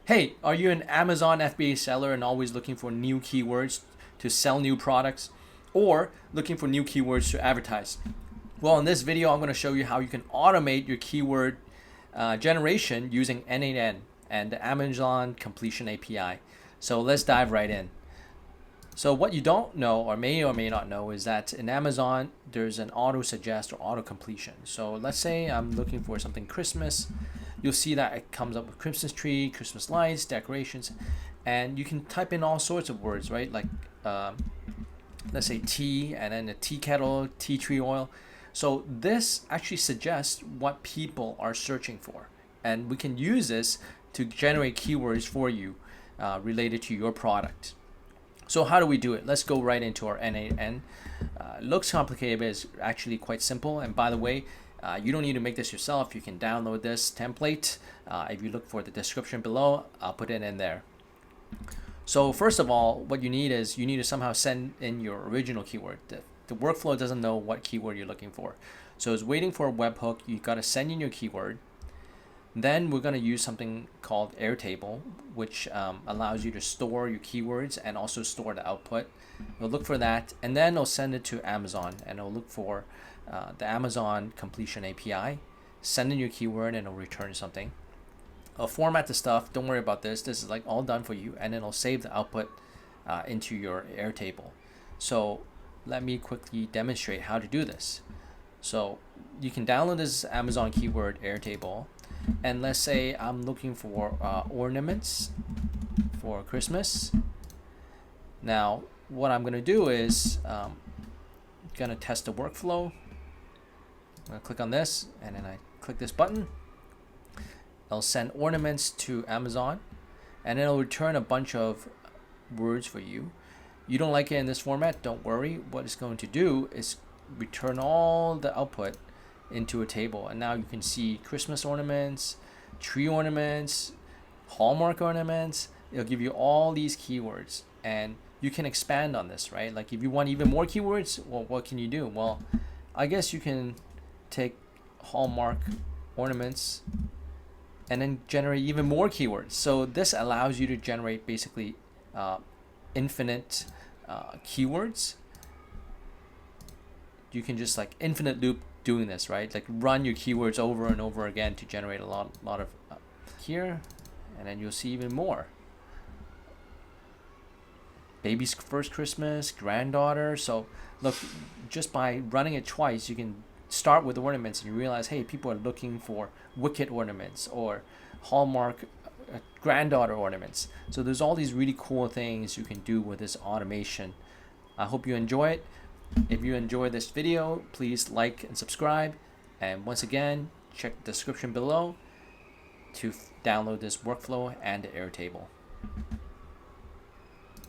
Hey, are you an Amazon FBA seller and always looking for new keywords to sell new products or looking for new keywords to advertise? Well, in this video, I'm going to show you how you can automate your keyword generation using n8n and the Amazon Completion API. So let's dive right in. So what you don't know or may not know is that in Amazon, there's an auto suggest or auto completion. So let's say I'm looking for something Christmas. You'll see that it comes up with Christmas tree, Christmas lights, decorations, and you can type in all sorts of words, right? Like let's say tea and then a tea kettle, tea tree oil. So this actually suggests what people are searching for. And we can use this to generate keywords for you related to your product. So how do we do it? Let's go right into our n8n. Looks complicated, but it's actually quite simple. And by the way, you don't need to make this yourself. You can download this template. If you look for the description below, I'll put it in there. So first of all, what you need is you need to somehow send in your original keyword. The workflow doesn't know what keyword you're looking for. So it's waiting for a webhook. You got to send in your keyword. Then we're going to use something called Airtable, which allows you to store your keywords and also store the output. We'll look for that, and then it'll send it to Amazon, and it'll look for the Amazon Completion API. Send in your keyword, and it'll return something. I'll format the stuff. Don't worry about this. This is like all done for you, and it'll save the output into your Airtable. So let me quickly demonstrate how to do this. So you can download this Amazon keyword Airtable. And let's say I'm looking for ornaments for Christmas. Now, what I'm going to do is going to test the workflow. I'm going to click on this, and then I click this button. I'll send ornaments to Amazon, and it'll return a bunch of words for you. You don't like it in this format, don't worry. What it's going to do is return all the output into a table, and now you can see Christmas ornaments, tree ornaments, Hallmark ornaments. It'll give you all these keywords, and you can expand on this, right? Like if you want even more keywords, well, what can you do? Well, I guess you can take Hallmark ornaments and then generate even more keywords. So this allows you to generate basically infinite keywords. You can just like infinite loop doing this, right? Like run your keywords over and over again to generate a lot of here, and then you'll see even more. Baby's first Christmas, granddaughter. So look, just by running it twice, you can start with ornaments and you realize, hey, people are looking for wicked ornaments or Hallmark granddaughter ornaments. So there's all these really cool things you can do with this automation. I hope you enjoy it. If you enjoyed this video, please like and subscribe. And once again, check the description below to download this workflow and the Airtable.